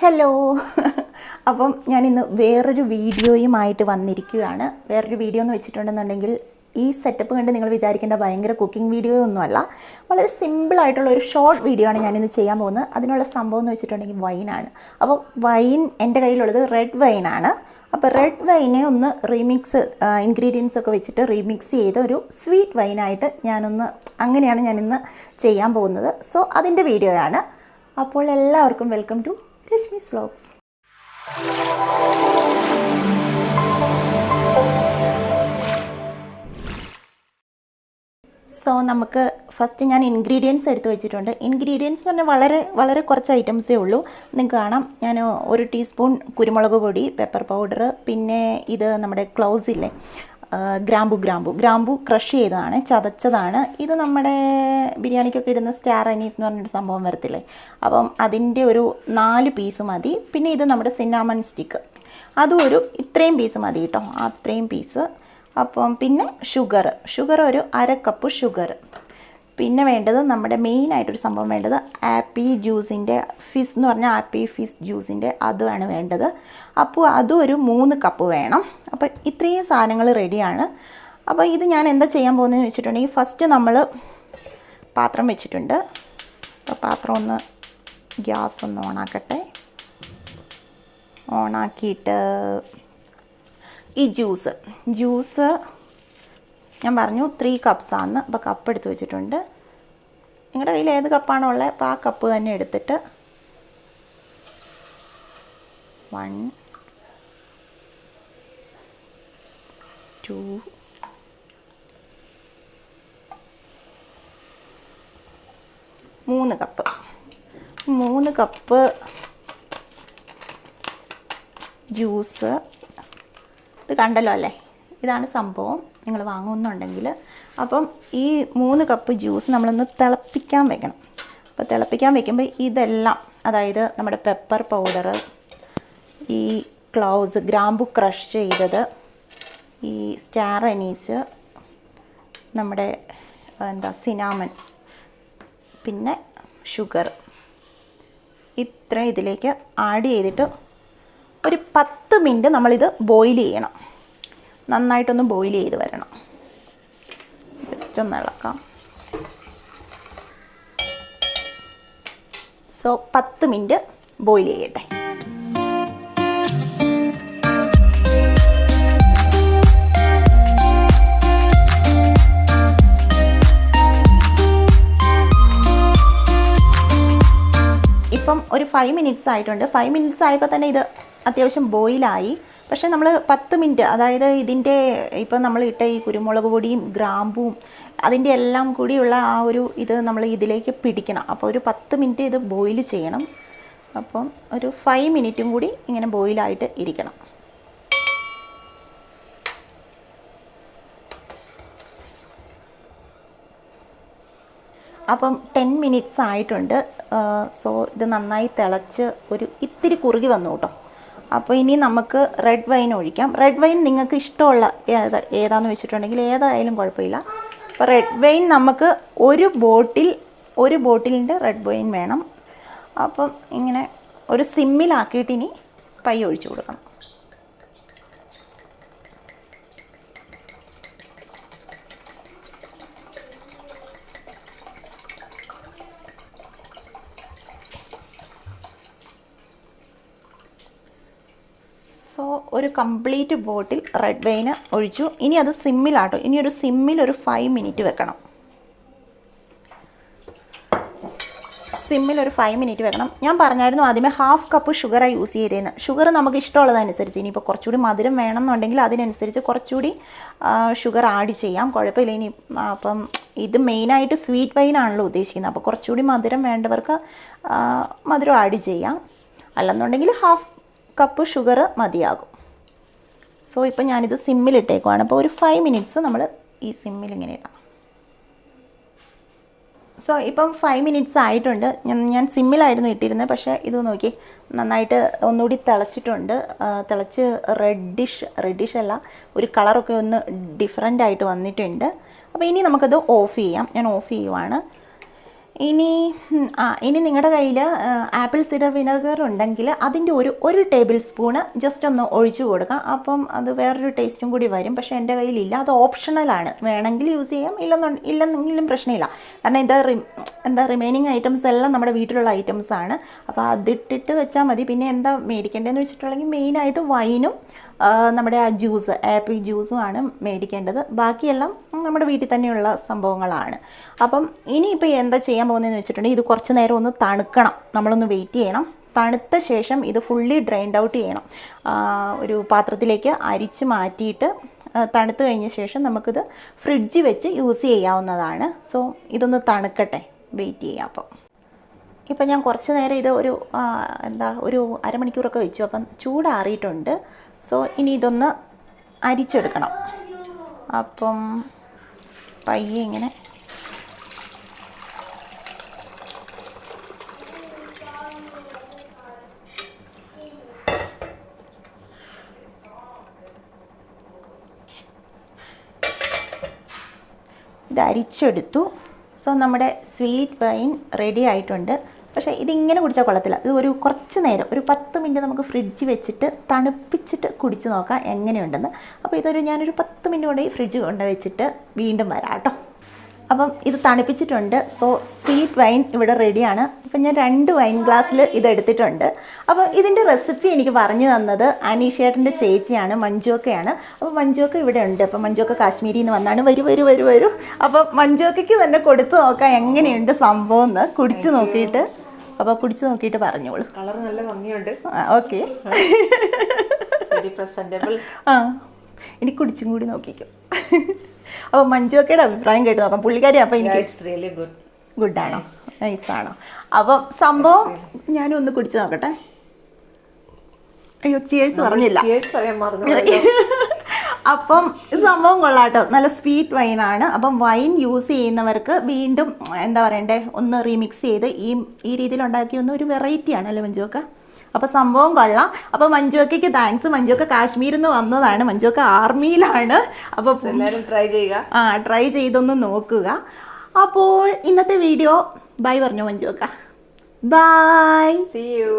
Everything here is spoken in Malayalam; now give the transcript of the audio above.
ഹലോ അപ്പം ഞാനിന്ന് വേറൊരു വീഡിയോയുമായിട്ട് വന്നിരിക്കുകയാണ്. വേറൊരു വീഡിയോ എന്ന് വെച്ചിട്ടുണ്ടെന്നുണ്ടെങ്കിൽ ഈ സെറ്റപ്പ് കണ്ട് നിങ്ങൾ വിചാരിക്കേണ്ട ഭയങ്കര കുക്കിംഗ് വീഡിയോ ഒന്നുമല്ല. വളരെ സിമ്പിളായിട്ടുള്ള ഒരു ഷോർട്ട് വീഡിയോ ആണ് ഞാനിന്ന് ചെയ്യാൻ പോകുന്നത്. അതിനുള്ള സംഭവം എന്ന് വെച്ചിട്ടുണ്ടെങ്കിൽ വൈനാണ്. അപ്പോൾ വൈൻ എൻ്റെ കയ്യിലുള്ളത് റെഡ് വൈനാണ്. അപ്പോൾ റെഡ് വൈനെ ഒന്ന് ഇൻഗ്രീഡിയൻസ് ഒക്കെ വെച്ചിട്ട് റീമിക്സ് ചെയ്ത് ഒരു സ്വീറ്റ് വൈനായിട്ട് അങ്ങനെയാണ് ഞാനിന്ന് ചെയ്യാൻ പോകുന്നത്. സോ അതിൻ്റെ വീഡിയോയാണ്. അപ്പോൾ എല്ലാവർക്കും welcome to Resmie'z vlogs. So നമുക്ക് ഫസ്റ്റ് ഞാൻ ഇൻഗ്രീഡിയൻസ് എടുത്ത് വെച്ചിട്ടുണ്ട്. ഇൻഗ്രീഡിയൻസ് പറഞ്ഞാൽ വളരെ വളരെ കുറച്ച് ഐറ്റംസേ ഉള്ളൂ. നിങ്ങൾക്ക് കാണാം, ഞാൻ 1 ടീസ്പൂൺ കുരുമുളക് പൊടി, പെപ്പർ പൗഡർ, പിന്നെ ഇത് നമ്മുടെ ക്ലോവ്സ് ഇല്ലേ, ഗ്രാമ്പു ക്രഷ് ചെയ്തതാണ്, ചതച്ചതാണ്. ഇത് നമ്മുടെ ബിരിയാണിക്കൊക്കെ ഇടുന്ന സ്റ്റാർ അനീസ് എന്ന് പറഞ്ഞൊരു സംഭവം വരത്തില്ലേ, അപ്പം അതിൻ്റെ ഒരു 4 പീസ് മതി. പിന്നെ ഇത് നമ്മുടെ സിന്നാമൺ സ്റ്റിക്ക്, അതും ഇത്രയും പീസ് മതി കേട്ടോ, അത്രയും പീസ്. അപ്പം പിന്നെ ഷുഗർ ഒരു 1/2 കപ്പ് ഷുഗർ. പിന്നെ വേണ്ടത് നമ്മുടെ മെയിനായിട്ടൊരു സംഭവം വേണ്ടത് ആപ്പി ജ്യൂസിൻ്റെ ഫിസ് എന്ന് പറഞ്ഞാൽ ആപ്പി ഫിസ് ജ്യൂസിൻ്റെ അതുമാണ് വേണ്ടത്. അപ്പോൾ അതും ഒരു 3 കപ്പ് വേണം. അപ്പോൾ ഇത്രയും സാധനങ്ങൾ റെഡിയാണ്. അപ്പോൾ ഇത് ഞാൻ എന്താ ചെയ്യാൻ പോകുന്നതെന്ന് വെച്ചിട്ടുണ്ടെങ്കിൽ, ഫസ്റ്റ് നമ്മൾ പാത്രം വെച്ചിട്ടുണ്ട്. അപ്പോൾ പാത്രം ഒന്ന് ഗ്യാസ് ഒന്ന് ഓണാക്കിയിട്ട് ഈ ജ്യൂസ് ഞാൻ പറഞ്ഞു 3 കപ്സാണ്. അപ്പോൾ കപ്പ് എടുത്ത് വെച്ചിട്ടുണ്ട്. നിങ്ങളുടെ കയ്യിൽ ഏത് കപ്പാണോ ഉള്ളത് അപ്പോൾ ആ കപ്പ് തന്നെ എടുത്തിട്ട് 1 2 3 കപ്പ് ജ്യൂസ്. ഇത് കണ്ടല്ലോ അല്ലേ, ഇതാണ് സംഭവം. നിങ്ങൾ വാങ്ങുന്നുണ്ടെങ്കിൽ അപ്പം ഈ 3 കപ്പ് ജ്യൂസ് നമ്മളൊന്ന് തിളപ്പിക്കാൻ വെക്കണം. അപ്പോൾ തിളപ്പിക്കാൻ വെക്കുമ്പോൾ ഇതെല്ലാം, അതായത് നമ്മുടെ പെപ്പർ പൗഡർ, ഈ ക്ലോവ്സ്, ഗ്രാമ്പു ക്രഷ് ചെയ്തത്, ഈ സ്റ്റാർ അനീസ്, നമ്മുടെ സിനാമൺ, പിന്നെ ഷുഗർ, ഇത്ര ഇതിലേക്ക് ആഡ് ചെയ്തിട്ട് ഒരു 10 മിനിറ്റ് നമ്മളിത് ബോയിൽ ചെയ്യണം. നന്നായിട്ടൊന്ന് ബോയിൽ ചെയ്ത് വരണം. ജസ്റ്റ് ഒന്ന് ഇളക്കാം. സോ 10 മിനിറ്റ് ബോയിൽ ചെയ്യട്ടെ. ഇപ്പം ഒരു 5 മിനിറ്റ്സ് ആയിട്ടുണ്ട്. 5 മിനിറ്റ്സ് ആയപ്പോൾ തന്നെ ഇത് അത്യാവശ്യം ബോയിലായി. പക്ഷേ നമ്മൾ 10 മിനിറ്റ്, അതായത് ഇതിൻ്റെ ഇപ്പം നമ്മൾ ഇട്ട ഈ കുരുമുളക് പൊടിയും ഗ്രാമ്പും അതിൻ്റെ എല്ലാം കൂടിയുള്ള ആ ഒരു ഇത് നമ്മൾ ഇതിലേക്ക് പിടിക്കണം. അപ്പോൾ ഒരു 10 മിനിറ്റ് ഇത് ബോയിൽ ചെയ്യണം. അപ്പം ഒരു 5 മിനിറ്റും കൂടി ഇങ്ങനെ ബോയിലായിട്ട് ഇരിക്കണം. അപ്പം 10 മിനിറ്റ്സ് ആയിട്ടുണ്ട്. സോ ഇത് നന്നായി തിളച്ച് ഒരു ഇത്തിരി കുറുകി വന്നു കേട്ടോ. അപ്പോൾ ഇനി നമുക്ക് റെഡ് വൈൻ ഒഴിക്കാം. റെഡ് വൈൻ നിങ്ങൾക്ക് ഇഷ്ടമുള്ള ഏതാണെന്ന് വെച്ചിട്ടുണ്ടെങ്കിൽ ഏതായാലും കുഴപ്പമില്ല. അപ്പോൾ റെഡ് വൈൻ നമുക്ക് ഒരു ബോട്ടിലിൻ്റെ റെഡ് വൈൻ വേണം. അപ്പം ഇങ്ങനെ ഒരു സിമ്മിലാക്കിയിട്ട് ഇനി പയ്യെ ഒഴിച്ചു കൊടുക്കണം. ഒരു കംപ്ലീറ്റ് ബോട്ടിൽ റെഡ് വൈന് ഒഴിച്ചു. ഇനി അത് സിമ്മിലാട്ടോ. ഇനി ഒരു 5 മിനിറ്റ് വെക്കണം. ഒരു 5 മിനിറ്റ് വെക്കണം. ഞാൻ പറഞ്ഞായിരുന്നു ആദ്യമേ 1/2 കപ്പ് ഷുഗറാണ് യൂസ് ചെയ്തതെന്ന്. ഷുഗർ നമുക്ക് ഇഷ്ടമുള്ളതനുസരിച്ച്, ഇനിയിപ്പോൾ കുറച്ചുകൂടി മധുരം വേണമെന്നുണ്ടെങ്കിൽ അതിനനുസരിച്ച് കുറച്ചുകൂടി ഷുഗർ ആഡ് ചെയ്യാം, കുഴപ്പമില്ല. ഇനി അപ്പം ഇത് മെയിനായിട്ട് സ്വീറ്റ് വൈനാണല്ലോ ഉദ്ദേശിക്കുന്നത്. അപ്പോൾ കുറച്ചുകൂടി മധുരം വേണ്ടവർക്ക് മധുരം ആഡ് ചെയ്യാം, അല്ലെന്നുണ്ടെങ്കിൽ 1/2 കപ്പ് ഷുഗർ മതിയാകും. സോ ഇപ്പം ഞാനിത് സിമ്മിലിട്ടേക്കുവാണ്. അപ്പോൾ ഒരു 5 മിനിറ്റ്സ് നമ്മൾ ഈ സിമ്മിലിങ്ങനെ ഇടാം. സോ ഇപ്പം 5 മിനിറ്റ്സ് ആയിട്ടുണ്ട്. ഞാൻ സിമ്മിലായിരുന്നു ഇട്ടിരുന്നത്. പക്ഷേ ഇത് നോക്കി, നന്നായിട്ട് ഒന്നുകൂടി തിളച്ചിട്ടുണ്ട്. തിളച്ച് റെഡിഷ് അല്ല, ഒരു കളറൊക്കെ ഒന്ന് ഡിഫറൻ്റ് ആയിട്ട് വന്നിട്ടുണ്ട്. അപ്പോൾ ഇനി നമുക്കത് ഓഫ് ചെയ്യാം. ഞാൻ ഓഫ് ചെയ്യുവാണ്. ഇനി നിങ്ങളുടെ കയ്യിൽ ആപ്പിൾ സിഡർ വിനെഗർ ഉണ്ടെങ്കിൽ അതിൻ്റെ ഒരു ടേബിൾ സ്പൂണ് ജസ്റ്റ് ഒന്ന് ഒഴിച്ചു കൊടുക്കാം. അപ്പം അത് വേറൊരു ടേസ്റ്റും കൂടി വരും. പക്ഷേ എൻ്റെ കയ്യിലില്ല, അത് ഓപ്ഷണലാണ്. വേണമെങ്കിൽ യൂസ് ചെയ്യാം, ഇല്ലെന്നെങ്കിലും പ്രശ്നമില്ല. കാരണം റിമൈനിങ് ഐറ്റംസ് എല്ലാം നമ്മുടെ വീട്ടിലുള്ള ഐറ്റംസ് ആണ്. അപ്പോൾ അതിട്ടിട്ട് വെച്ചാൽ മതി. പിന്നെ എന്താ മേടിക്കേണ്ടതെന്ന് വെച്ചിട്ടുണ്ടെങ്കിൽ മെയിനായിട്ട് വൈനും നമ്മുടെ ആ ജ്യൂസ്, ആപ്പിൾ ജ്യൂസുമാണ് മേടിക്കേണ്ടത്. ബാക്കിയെല്ലാം നമ്മുടെ വീട്ടിൽ തന്നെയുള്ള സംഭവങ്ങളാണ്. അപ്പം ഇനിയിപ്പോൾ എന്താ ചെയ്യാൻ പോകുന്നതെന്ന് വെച്ചിട്ടുണ്ടെങ്കിൽ ഇത് കുറച്ച് നേരം ഒന്ന് തണുക്കണം. നമ്മളൊന്ന് വെയിറ്റ് ചെയ്യണം. തണുത്ത ശേഷം ഇത് ഫുള്ളി ഡ്രെയിൻഡ് ഔട്ട് ചെയ്യണം. ഒരു പാത്രത്തിലേക്ക് അരിച്ച് മാറ്റിയിട്ട് തണുത്ത് കഴിഞ്ഞ ശേഷം നമുക്കിത് ഫ്രിഡ്ജിൽ വെച്ച് യൂസ് ചെയ്യാവുന്നതാണ്. സോ ഇതൊന്ന് തണുക്കട്ടെ, വെയിറ്റ് ചെയ്യാം. അപ്പം ഇപ്പം ഞാൻ കുറച്ച് നേരം ഇത് ഒരു അരമണിക്കൂറൊക്കെ വെച്ചു. അപ്പം ചൂടാറിയിട്ടുണ്ട്. സോ ഇനി ഇതൊന്ന് അരിച്ചെടുക്കണം. അപ്പം പയ്യെ ഇങ്ങനെ ഇത് അരിച്ചെടുത്തു. സോ നമ്മുടെ സ്വീറ്റ് വൈൻ റെഡി ആയിട്ടുണ്ട്. പക്ഷേ ഇതിങ്ങനെ കുടിച്ചാൽ കൊള്ളത്തില്ല. ഇത് കുറച്ച് നേരം, ഒരു 10 മിനിറ്റ് നമുക്ക് ഫ്രിഡ്ജ് വെച്ചിട്ട് തണുപ്പിച്ചിട്ട് കുടിച്ച് നോക്കാം എങ്ങനെയുണ്ടെന്ന്. അപ്പോൾ ഞാനൊരു 10 മിനിറ്റ് കൊണ്ട് ഈ ഫ്രിഡ്ജ് കൊണ്ട് വെച്ചിട്ട് വീണ്ടും വരാം കേട്ടോ. അപ്പം ഇത് തണുപ്പിച്ചിട്ടുണ്ട്. സോ സ്വീറ്റ് വൈൻ ഇവിടെ റെഡിയാണ്. അപ്പം ഞാൻ 2 വൈൻ ഗ്ലാസ്സിൽ ഇതെടുത്തിട്ടുണ്ട്. അപ്പോൾ ഇതിൻ്റെ റെസിപ്പി എനിക്ക് പറഞ്ഞു തന്നത് അനീഷേട്ടൻ്റെ ചേച്ചിയാണ്, മഞ്ജുവക്കയാണ്. അപ്പോൾ മഞ്ജുവക്ക ഇവിടെ ഉണ്ട്. അപ്പോൾ മഞ്ജുവക്ക കാശ്മീരിൽ നിന്ന് വന്നാണ്. വരൂ. അപ്പോൾ മഞ്ജുവക്കയ്ക്ക് തന്നെ കൊടുത്തു നോക്കാം എങ്ങനെയുണ്ട് സംഭവം എന്ന്, കുടിച്ച് നോക്കിയിട്ട്. അപ്പോൾ കുടിച്ച് നോക്കിയിട്ട് പറഞ്ഞോളൂ. കളർ നല്ല ഭംഗിയുണ്ട്. Okay, very presentable. ഇനി കുടിച്ചും കൂടി നോക്കിക്കും. അപ്പോൾ മഞ്ജുവക്കയുടെ അഭിപ്രായം കേട്ട് നോക്കാം. പുള്ളിക്കാരി അപ്പോൾ എനിക്ക് ഗുഡാണോ, നൈസാണോ? അപ്പം സംഭവം ഞാനും ഒന്ന് കുടിച്ച് നോക്കട്ടെ. അയ്യോ, ചിയേഴ്സ് പറഞ്ഞില്ല. അപ്പം ഇത് സംഭവം കൊള്ളാട്ടോ, നല്ല സ്വീറ്റ് വൈനാണ്. അപ്പം വൈൻ യൂസ് ചെയ്യുന്നവർക്ക് വീണ്ടും എന്താ പറയണ്ടേ, ഒന്ന് റീമിക്സ് ചെയ്ത് ഈ രീതിയിൽ ഉണ്ടാക്കിയൊന്ന് ഒരു വെറൈറ്റിയാണ് അല്ലേ മഞ്ജുവക്ക? അപ്പോൾ സംഭവം കൊള്ളാം. അപ്പോൾ മഞ്ജുവക്കയ്ക്ക് താങ്ക്സ്. മഞ്ജുവക്ക കാശ്മീരിൽ നിന്ന് വന്നതാണ്. മഞ്ജുവക്ക ആർമിയിലാണ്. അപ്പോൾ എല്ലാവരും ട്രൈ ചെയ്തൊന്ന് നോക്കുക. അപ്പോൾ ഇന്നത്തെ വീഡിയോ ബൈ പറഞ്ഞു മഞ്ജുവക്ക. By, see you.